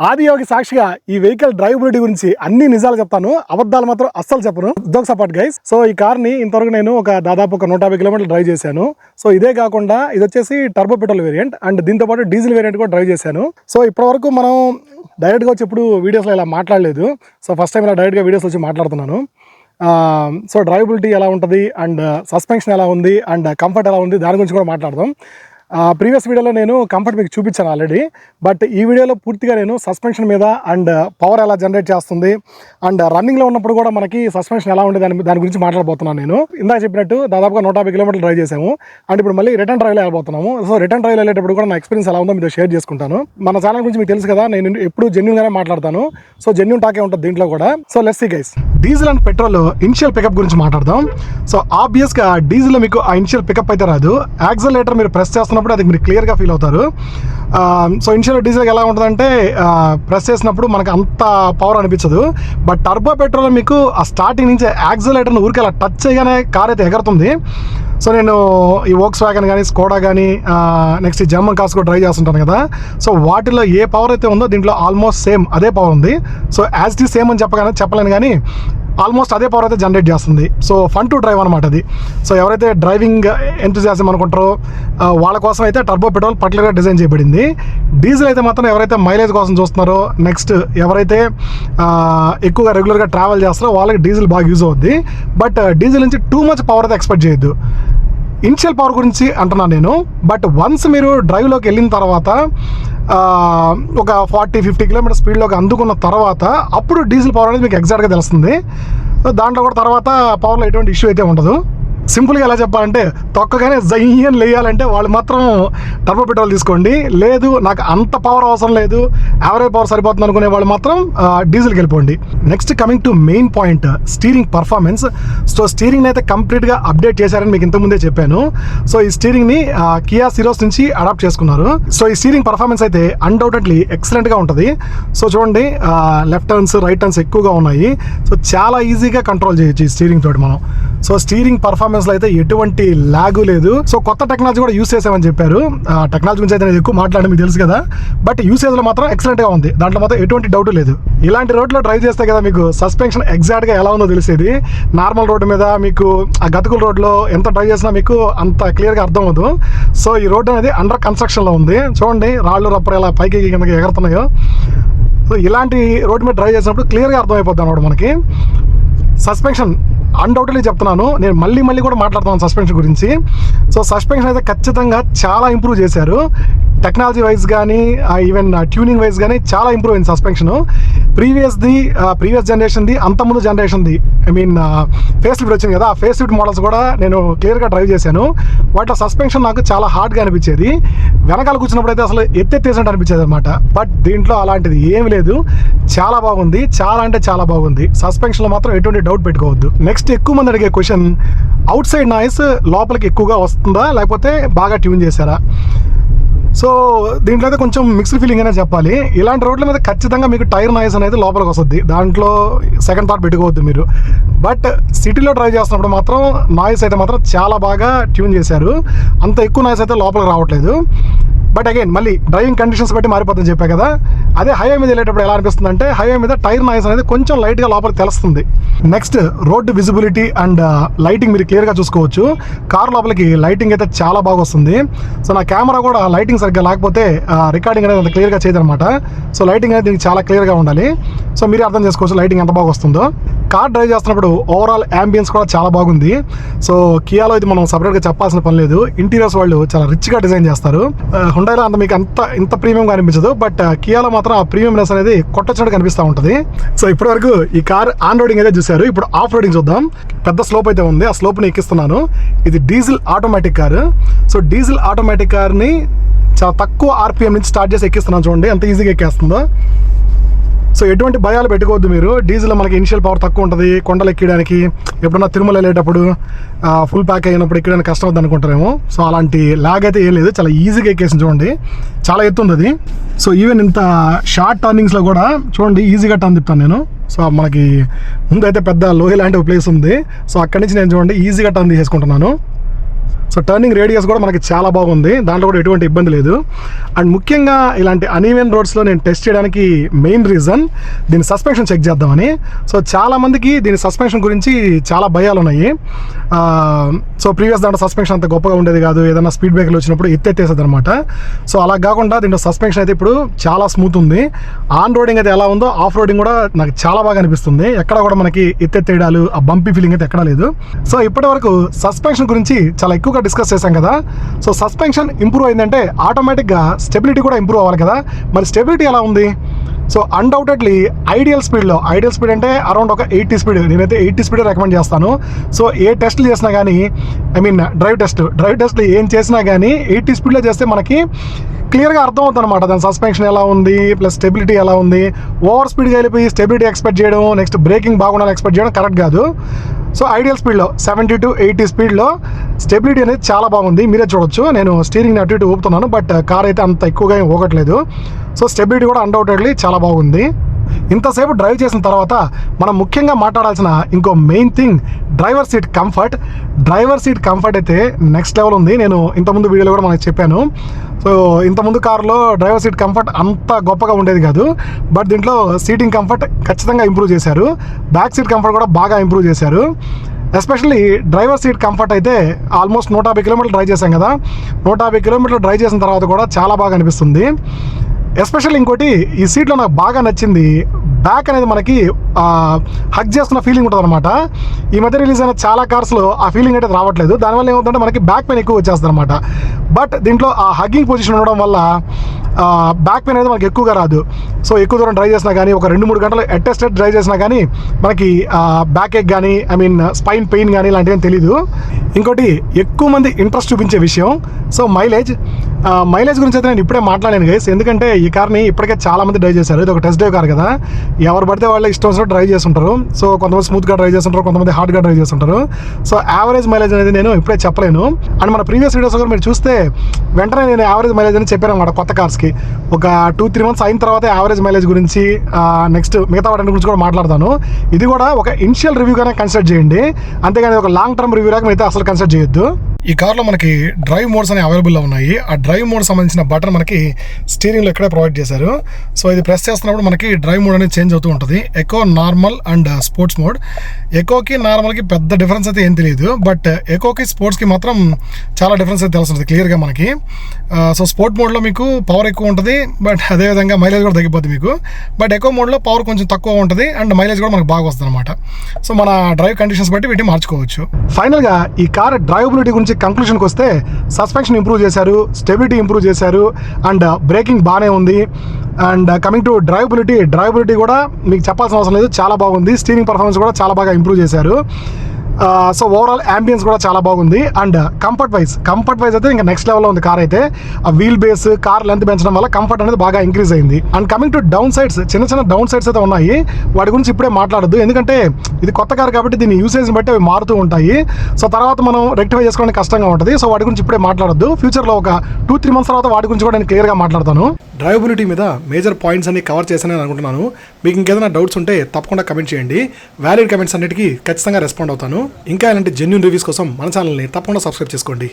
ఆదియోగి సాక్షిగా ఈ vehicle drivability గురించి అన్ని నిజాలు చెప్తాను, అబద్ధాలు మాత్రం అస్సలు చెప్పను. Joke support guys. సో ఈ కార్ ని ఇంతవరకు నేను దాదాపు 150 కిలోమీటర్లు డ్రైవ్ చేశాను. సో ఇదే కాకుండా ఇది వచ్చేసి టర్బో పెట్రోల్ వేరియంట్ అండ్ దీంతో పాటు డీజిల్ వేరియంట్ కూడా డ్రైవ్ చేశాను. సో ఇప్పటి వరకు మనం డైరెక్ట్ గా వచ్చి ఇప్పుడు వీడియోస్లో ఇలా మాట్లాడలేదు. సో ఫస్ట్ టైం ఇలా డైరెక్ట్ గా వీడియోస్ వచ్చి మాట్లాడుతున్నాను. సో డ్రైవబిలిటీ ఎలా ఉంటుంది అండ్ సస్పెన్షన్ ఎలా ఉంది అండ్ కంఫర్ట్ ఎలా ఉంది దాని గురించి కూడా మాట్లాడదాం. ప్రీవియస్ వీడియోలో నేను కంఫర్ట్ మీకు చూపించాను ఆల్రెడీ, బట్ ఈ వీడియోలో పూర్తిగా నేను సస్పెన్షన్ మీద అండ్ పవర్ ఎలా జనరేట్ చేస్తుంది అండ్ రన్నింగ్లో ఉన్నప్పుడు కూడా మనకి సస్పెన్షన్ ఎలా ఉంటుంది దాని గురించి మాట్లాడబోతున్నాను. నేను ఇందాక చెప్పినట్టు దాదాపుగా 150 కిలోమీటర్లు డ్రైవ్ చేసాము అండ్ ఇప్పుడు మళ్ళీ రిటర్న్ డ్రైవ్లో వెళ్ళబోతున్నాము. సో రిటర్న్ డ్రైవ్ వెళ్ళేటప్పుడు కూడా నా ఎక్స్పీరియన్స్ ఎలా ఉందో మీతో షేర్ చేసుకుంటాను. మన ఛానల్ గురించి మీకు తెలుసు కదా, నేను ఎప్పుడు జెన్యూన్గానే మాట్లాడతాను. సో జెన్యూన్ టాకే ఉంటుంది దీంట్లో కూడా. So let's see guys, diesel and petrol initial pickup గురించి మాట్లాడదాం. సో ఆబ్వియస్గా డీజిల్లో మీకు ఆ ఇనిషియల్ పికప్ అయితే రాదు. యాక్సిలరేటర్ మీరు ప్రెస్ చేస్తున్నప్పుడు అది మీరు క్లియర్గా ఫీల్ అవుతారు. సో ఇనిషియల్ డీజిల్కి ఎలా ఉంటుందంటే ప్రెస్ చేసినప్పుడు మనకు అంత పవర్ అనిపించదు. బట్ టర్బో పెట్రోల్ మీకు ఆ స్టార్టింగ్ నుంచి యాక్సిలరేటర్ని ఊరికి అలా టచ్ చేయగానే కార్ అయితే ఎగరుతుంది. సో నేను ఈ వోక్స్ వ్యాగన్ కానీ స్కోడా కానీ నెక్స్ట్ ఈ జర్మన్ కార్స్ కూడా డ్రైవ్ చేస్తుంటాను కదా. సో వాటిలో ఏ పవర్ అయితే ఉందో దీంట్లో ఆల్మోస్ట్ సేమ్ అదే పవర్ ఉంది. So as it is same అని చెప్పలేను కానీ ఆల్మోస్ట్ అదే పవర్ అయితే జనరేట్ చేస్తుంది. సో ఫన్ టు డ్రైవ్ అనమాట అది. సో ఎవరైతే డ్రైవింగ్ ఎంతూజియాజం అనుకుంటారో వాళ్ళ కోసం అయితే టర్బో పెట్రోల్ పర్టికులర్గా డిజైన్ చేయబడింది. డీజిల్ అయితే మాత్రం ఎవరైతే మైలేజ్ కోసం చూస్తున్నారో, నెక్స్ట్ ఎవరైతే ఎక్కువగా రెగ్యులర్గా ట్రావెల్ చేస్తారో వాళ్ళకి డీజిల్ బాగా యూజ్ అవుద్ది. బట్ డీజిల్ నుంచి టూ మచ్ పవర్ అయితే ఎక్స్పెక్ట్ చేయొద్దు. ఇనిషియల్ పవర్ గురించి అంటున్నాను నేను. బట్ వన్స్ మీరు డ్రైవ్లోకి వెళ్ళిన తర్వాత ఒక 40-50 కిలోమీటర్ స్పీడ్లోకి అందుకున్న తర్వాత అప్పుడు డీజిల్ పవర్ అనేది మీకు ఎగ్జాక్ట్గా తెలుస్తుంది. దాంట్లో కూడా తర్వాత పవర్లో ఎటువంటి ఇష్యూ అయితే ఉండదు. సింపుల్గా ఎలా చెప్పాలంటే తొక్కగానే జయ్యని లేయాలంటే వాళ్ళు మాత్రం టర్బో పెట్రోల్ తీసుకోండి. లేదు నాకు అంత పవర్ అవసరం లేదు, యావరేజ్ పవర్ సరిపోతుంది అనుకునే వాళ్ళు మాత్రం డీజిల్కి వెళ్ళిపోండి. Next coming to main point, steering performance. So steering అయితే కంప్లీట్గా అప్డేట్ చేశారని మీకు ఇంతకుముందే చెప్పాను. సో ఈ స్టీరింగ్ని కియా సిరోస్ నుంచి అడాప్ట్ చేసుకున్నారు. సో ఈ స్టీరింగ్ పర్ఫార్మెన్స్ అయితే అన్డౌటెడ్లీ ఎక్సలెంట్గా ఉంటుంది. సో చూడండి, లెఫ్ట్ టర్న్స్ రైట్ టర్న్స్ ఎక్కువగా ఉన్నాయి. సో చాలా ఈజీగా కంట్రోల్ చేయొచ్చు ఈ స్టీరింగ్ తోటి మనం. సో స్టీరింగ్ పర్ఫార్మెన్స్ లో అయితే ఎటువంటి లాగు లేదు. సో కొత్త టెక్నాలజీ కూడా యూస్ చేసామని చెప్పారు. టెక్నాలజీ గురించి అయితే నేను ఎక్కువ మాట్లాడడం మీకు తెలుసు కదా, బట్ యూసేజ్ లో మాత్రం ఎక్సలెంట్ గా ఉంది. దాంట్లో మాత్రం ఎటువంటి డౌట్ లేదు. ఇలాంటి రోడ్లో డ్రైవ్ చేస్తే కదా మీకు సస్పెన్షన్ ఎగ్జాక్ట్ గా ఎలా ఉందో తెలిసేది. నార్మల్ రోడ్డు మీద మీకు ఆ గతుకుల రోడ్లో ఎంత డ్రైవ్ చేసినా మీకు అంత క్లియర్ గా అర్థం అవుతుంది. సో ఈ రోడ్డు అనేది అండర్ కన్స్ట్రక్షన్ లో ఉంది. చూడండి రాళ్ళు రప్పర్ ఎలా పైకి కిందకి ఎగరుతున్నాయో. సో ఇలాంటి రోడ్డు మీద డ్రైవ్ చేసినప్పుడు క్లియర్ గా అర్థమైపోద్ది అన్నమాట మనకి. సస్పెన్షన్ అన్డౌటెడ్లీ చెప్తున్నాను, నేను మళ్ళీ కూడా మాట్లాడుతున్నాను సస్పెన్షన్ గురించి. సో సస్పెన్షన్ అయితే ఖచ్చితంగా చాలా ఇంప్రూవ్ చేశారు. టెక్నాలజీ వైజ్ కానీ ఈవెన్ ట్యూనింగ్ వైజ్ కానీ చాలా ఇంప్రూవ్ అయింది సస్పెన్షన్. ప్రీవియస్ జనరేషన్ది అంతకుముందు జనరేషన్ది ఫేస్ లిఫ్ట్ వచ్చింది కదా, ఆ ఫేస్ లిఫ్ట్ మోడల్స్ కూడా నేను క్లియర్గా డ్రైవ్ చేశాను. వాటిలో సస్పెన్షన్ నాకు చాలా హార్డ్గా అనిపించేది. వెనకాల కూర్చున్నప్పుడు అయితే అసలు ఎత్తేసినట్టు అనిపించేది అనమాట. బట్ దీంట్లో అలాంటిది ఏమి లేదు, చాలా బాగుంది. చాలా అంటే చాలా బాగుంది. సస్పెన్షన్లో మాత్రం ఎటువంటి డౌట్ పెట్టుకోవద్దు. నెక్స్ట్ ఎక్కువ మంది అడిగే క్వశ్చన్, అవుట్ సైడ్ నాయిస్ లోపలికి ఎక్కువగా వస్తుందా లేకపోతే బాగా ట్యూన్ చేశారా? సో దీంట్లో అయితే కొంచెం మిక్స్డ్ ఫీలింగ్ అనే చెప్పాలి. ఇలాంటి రోడ్ల మీద ఖచ్చితంగా మీకు టైర్ నాయిస్ అనేది లోపలికి వస్తుంది, దాంట్లో సెకండ్ థాట్ పెట్టుకోవద్దు మీరు. బట్ సిటీలో డ్రైవ్ చేస్తున్నప్పుడు మాత్రం నాయిస్ అయితే మాత్రం చాలా బాగా ట్యూన్ చేశారు. అంత ఎక్కువ నాయిస్ అయితే లోపలికి రావట్లేదు. బట్ అగైన్ మళ్ళీ డ్రైవింగ్ కండిషన్స్ బట్టి మారిపోతుందని చెప్పా కదా. అదే హైవే మీద వెళ్ళేటప్పుడు ఎలా అనిపిస్తుంది అంటే హైవే మీద టైర్ నాయిస్ అనేది కొంచెం లైట్గా లోపలికి తెలుస్తుంది. Next road visibility and lighting మీరు క్లియర్గా చూసుకోవచ్చు. కార్ లోపలికి లైటింగ్ అయితే చాలా బాగా వస్తుంది. సో నా కెమెరా కూడా లైటింగ్ సరిగ్గా లేకపోతే రికార్డింగ్ అనేది అంత క్లియర్గా చేయదనమాట. సో లైటింగ్ అనేది దీనికి చాలా క్లియర్గా ఉండాలి. సో మీరే అర్థం చేసుకోవచ్చు లైటింగ్ ఎంత బాగా వస్తుందో. కార్ డ్రైవ్ చేస్తున్నప్పుడు ఓవరాల్ యాంబియన్స్ కూడా చాలా బాగుంది. సో కియాలో ఇది మనం సపరేట్గా చెప్పాల్సిన పని లేదు. ఇంటీరియర్స్ వాళ్ళు చాలా రిచ్గా డిజైన్ చేస్తారు. హుండాయిలో అంత మీకు ఇంత ప్రీమియంగా అనిపించదు, బట్ కియాలో మాత్రం ఆ ప్రీమియంనెస్ అనేది కొట్టొచ్చినట్టు కనిపిస్తూ ఉంటుంది. సో ఇప్పటివరకు ఈ కార్ ఆన్ రోడింగ్ అయితే చూశారు. ఇప్పుడు ఆఫ్ రోడింగ్ చూద్దాం. పెద్ద స్లోప్ అయితే ఉంది, ఆ స్లోప్ని ఎక్కిస్తున్నాను. ఇది diesel automatic car. So diesel automatic కార్ని చాలా తక్కువ ఆర్పిఎం నుంచి స్టార్ట్ చేసి ఎక్కిస్తున్నాను. చూడండి ఎంత ఈజీగా ఎక్కేస్తుందో. సో ఎటువంటి భయాలు పెట్టుకోవద్దు మీరు. డీజిల్ మనకి ఇనిషియల్ పవర్ తక్కువ ఉంటుంది, కొండలు ఎక్కడానికి ఎప్పుడన్నా తిరుమల వెళ్ళేటప్పుడు ఫుల్ ప్యాక్ అయినప్పుడు ఎక్కడానికి కష్టం అవుతుంది అనుకుంటారేమో. సో అలాంటి లాగ్ అయితే ఏం లేదు, చాలా ఈజీగా ఎక్కేసింది. చూడండి చాలా ఎత్తు ఉంది అది. సో ఈవెన్ ఇంత షార్ట్ టర్నింగ్స్లో కూడా చూడండి ఈజీగా టర్న్ తిప్పుతాను నేను. సో మనకి ముందు అయితే పెద్ద లోయ లాంటి ప్లేస్ ఉంది. సో అక్కడి నుంచి నేను చూడండి ఈజీగా టర్న్ తీసేసుకుంటున్నాను. సో టర్నింగ్ రేడియస్ కూడా మనకి చాలా బాగుంది, దాంట్లో కూడా ఎటువంటి ఇబ్బంది లేదు. అండ్ ముఖ్యంగా ఇలాంటి అన్ఈవెన్ రోడ్స్లో నేను టెస్ట్ చేయడానికి మెయిన్ రీజన్ దీని సస్పెన్షన్ చెక్ చేద్దామని. సో చాలామందికి దీని సస్పెన్షన్ గురించి చాలా భయాలు ఉన్నాయి. సో ప్రీవియస్ దాంట్లో సస్పెన్షన్ అంత గొప్పగా ఉండేది కాదు, ఏదైనా స్పీడ్ బ్రేకర్లు వచ్చినప్పుడు ఎత్తేసేది అనమాట. సో అలా కాకుండా దీంట్లో సస్పెన్షన్ అయితే ఇప్పుడు చాలా స్మూత్ ఉంది. ఆన్ రోడింగ్ అయితే ఎలా ఉందో ఆఫ్ రోడింగ్ కూడా నాకు చాలా బాగా అనిపిస్తుంది. ఎక్కడ కూడా మనకి ఎత్తేడాలు, ఆ బంపీ ఫీలింగ్ అయితే ఎక్కడా లేదు. సో ఇప్పటి వరకు సస్పెన్షన్ గురించి చాలా ఎక్కువగా డిస్కస్ చేశాం కదా. సో సస్పెన్షన్ ఇంప్రూవ్ అయిందంటే ఆటోమేటిక్గా స్టెబిలిటీ కూడా ఇంప్రూవ్ అవ్వాలి కదా. మరి స్టెబిలిటీ ఎలా ఉంది? సో అన్డౌటెడ్లీ ఐడియల్ స్పీడ్ అంటే అరౌండ్ ఒక 80 స్పీడ్, నేనైతే 80 స్పీడ్ రికమెండ్ చేస్తాను. సో ఏ టెస్ట్లు చేసినా కానీ, డ్రైవ్ టెస్ట్లు ఏం చేసినా కానీ 80 స్పీడ్లో చేస్తే మనకి క్లియర్గా అర్థమవుతుంది అనమాట దాని సస్పెన్షన్ ఎలా ఉంది, ప్లస్ స్టెబిలిటీ ఎలా ఉంది. ఓవర్ స్పీడ్గా వెళ్ళిపోయి స్టెబిలిటీ ఎక్స్పెక్ట్ చేయడం, నెక్స్ట్ బ్రేకింగ్ బాగుండాలని ఎక్స్పెక్ట్ చేయడం కరెక్ట్ కాదు. సో ఐడియల్ స్పీడ్లో 70 to 80 స్పీడ్లో స్టెబిలిటీ అనేది చాలా బాగుంది. మీరే చూడొచ్చు, నేను స్టీరింగ్ని అటు ఇటు ఊపుతున్నాను, బట్ కార్ అయితే అంత ఎక్కువగా ఏం ఊగట్లేదు. సో స్టెబిలిటీ కూడా అన్డౌటెడ్లీ చాలా బాగుంది. ఇంతసేపు డ్రైవ్ చేసిన తర్వాత మనం ముఖ్యంగా మాట్లాడాల్సిన ఇంకో main thing driver seat comfort అయితే నెక్స్ట్ లెవెల్ ఉంది. నేను ఇంతకుముందు వీడియోలో కూడా మనకు చెప్పాను. సో ఇంతకుముందు కారులో డ్రైవర్ సీట్ కంఫర్ట్ అంత గొప్పగా ఉండేది కాదు, బట్ దీంట్లో సీటింగ్ కంఫర్ట్ ఖచ్చితంగా ఇంప్రూవ్ చేశారు. బ్యాక్ సీట్ కంఫర్ట్ కూడా బాగా ఇంప్రూవ్ చేశారు. ఎస్పెషల్లీ డ్రైవర్ సీట్ కంఫర్ట్ అయితే ఆల్మోస్ట్ 150 కిలోమీటర్లు డ్రైవ్ చేశాం కదా. 150 కిలోమీటర్లు డ్రైవ్ చేసిన తర్వాత కూడా చాలా బాగా అనిపిస్తుంది. ఎస్పెషల్లీ ఇంకోటి ఈ సీట్లో నాకు బాగా నచ్చింది, బ్యాక్ అనేది మనకి హగ్ చేస్తున్న ఫీలింగ్ ఉంటుంది అనమాట. ఈ మధ్య రిలీజ్ అయిన చాలా కార్స్లో ఆ ఫీలింగ్ అయితే రావట్లేదు. దానివల్ల ఏమవుతుందంటే మనకి బ్యాక్ పెయిన్ ఎక్కువ వచ్చేస్తుంది అనమాట. బట్ దీంట్లో ఆ హగ్గింగ్ పొజిషన్ ఉండడం వల్ల బ్యాక్ పెయిన్ అనేది మనకి ఎక్కువగా రాదు. సో ఎక్కువ దూరం డ్రైవ్ చేసినా కానీ, ఒక 2-3 గంటలు అటెస్టెడ్ డ్రైవ్ చేసినా కానీ మనకి బ్యాక్ ఏక్ కానీ, స్పైన్ పెయిన్ కానీ ఇలాంటివి ఏం తెలీదు. ఇంకోటి ఎక్కువ మంది ఇంట్రెస్ట్ చూపించే విషయం, సో మైలేజ్ గురించి అయితే నేను ఇప్పుడే మాట్లాడాను గైస్. ఎందుకంటే ఈ కార్ని ఇప్పటికే చాలా మంది డ్రైవ్ చేశారు. ఇది ఒక టెస్ట్ డ్రైవ్ కార్ కదా, ఎవరు పడితే వాళ్ళు ఇష్టం వచ్చినట్టు డ్రైవ్ చేస్తుంటారు. సో కొంతమంది స్మూత్గా డ్రైవ్ చేస్తుంటారు, కొంతమంది హార్డ్గా డ్రైవ్ చేస్తుంటారు. సో యావరేజ్ మైలేజ్ అనేది నేను ఇప్పుడే చెప్పలేను. అండ్ మన ప్రీవియస్ వీడియోస్ కూడా మీరు చూస్తే వెంటనే నేను యావరేజ్ మైలేజ్ అని చెప్పాను అనమాట. కొత్త కార్స్కి ఒక 2-3 మంత్స్ అయిన తర్వాత యావరేజ్ మైలేజ్ గురించి, నెక్స్ట్ మిగతా వాటి గురించి కూడా మాట్లాడతాను. ఇది కూడా ఒక ఇనిషియల్ రివ్యూగానే కన్సిడర్ చేయండి, అంతేగాని ఒక లాంగ్ టర్మ్ రివ్యూ లాగా మిగతా అసలు కన్సిడర్ చేయొద్దు. ఈ కార్లో మనకి డ్రైవ్ మోడ్స్ అనేవి అవైలబుల్లో ఉన్నాయి. ఆ డ్రైవ్ మోడ్ సంబంధించిన బటన్ మనకి స్టీరింగ్లో ఇక్కడే ప్రొవైడ్ చేశారు. సో ఇది ప్రెస్ చేస్తున్నప్పుడు మనకి డ్రైవ్ మోడ్ అనేది చేంజ్ అవుతూ ఉంటుంది. Eco, normal and sports mode. ఎకోకి నార్మల్కి పెద్ద డిఫరెన్స్ అయితే ఏం తెలియదు, బట్ ఎకోకి స్పోర్ట్స్కి మాత్రం చాలా డిఫరెన్స్ అయితే తెలుస్తుంది క్లియర్గా మనకి. సో స్పోర్ట్ మోడ్లో మీకు పవర్ ఎక్కువ ఉంటుంది, బట్ అదేవిధంగా మైలేజ్ కూడా తగ్గిపోతుంది మీకు. బట్ ఎకో మోడ్లో పవర్ కొంచెం తక్కువ ఉంటుంది అండ్ మైలేజ్ కూడా మనకు బాగా వస్తుంది అనమాట. సో మన డ్రైవ్ కండిషన్స్ బట్టి వీటిని మార్చుకోవచ్చు. ఫైనల్గా ఈ కార్ డ్రైవబిలిటీ గురించి కంక్లూషన్కి వస్తే సస్పెన్షన్ ఇంప్రూవ్ చేశారు, స్టెబిలిటీ ఇంప్రూవ్ చేశారు, అండ్ బ్రేకింగ్ బాగానే ఉంది. అండ్ కమింగ్ టు డ్రైవబిలిటీ కూడా మీకు చెప్పాల్సిన అవసరం లేదు, చాలా బాగుంది. స్టీరింగ్ పర్ఫార్మెన్స్ కూడా చాలా బాగా ఇంప్రూవ్ చేశారు. సో ఓవరాల్ యాంబియన్స్ కూడా చాలా బాగుంది. అండ్ కంఫర్ట్ వైజ్ అయితే ఇంకా నెక్స్ట్ లెవెల్లో ఉంది కార్ అయితే. ఆ వీల్ బేస్, కార్ లెంత్ పెంచడం వల్ల కంఫర్ట్ అనేది బాగా ఇంక్రీజ్ అయింది. And coming to down sides, చిన్న డౌన్ సైడ్స్ అయితే ఉన్నాయి. వాటి గురించి ఇప్పుడే మాట్లాడద్దు, ఎందుకంటే ఇది కొత్త కార్ కాబట్టి దీని యూసేజ్ని బట్టి అవి మారుతూ ఉంటాయి. సో తర్వాత మనం రెక్టిఫై చేసుకోవడానికి కష్టంగా ఉంటుంది. సో వాటి గురించి ఇప్పుడే మాట్లాడద్దు. ఫ్యూచర్లో ఒక 2-3 మంత్స్ తర్వాత వాటి గురించి కూడా నేను క్లియర్గా మాట్లాడతాను. డ్రైవబిలిటీ మీద మేజర్ పాయింట్స్ అన్ని కవర్ చేశానని అనుకుంటున్నాను. మీకు ఇంకేదైనా డౌట్స్ ఉంటే తప్పకుండా కమెంట్ చేయండి. వ్యాలిడ్ కమెంట్స్ అన్నిటికీ ఖచ్చితంగా రెస్పాండ్ అవుతాను. ఇంకా ఇలాంటి జెన్యూన్ రివ్యూస్ కోసం మన ఛానల్ని తప్పకుండా సబ్స్క్రైబ్ చేసుకోండి.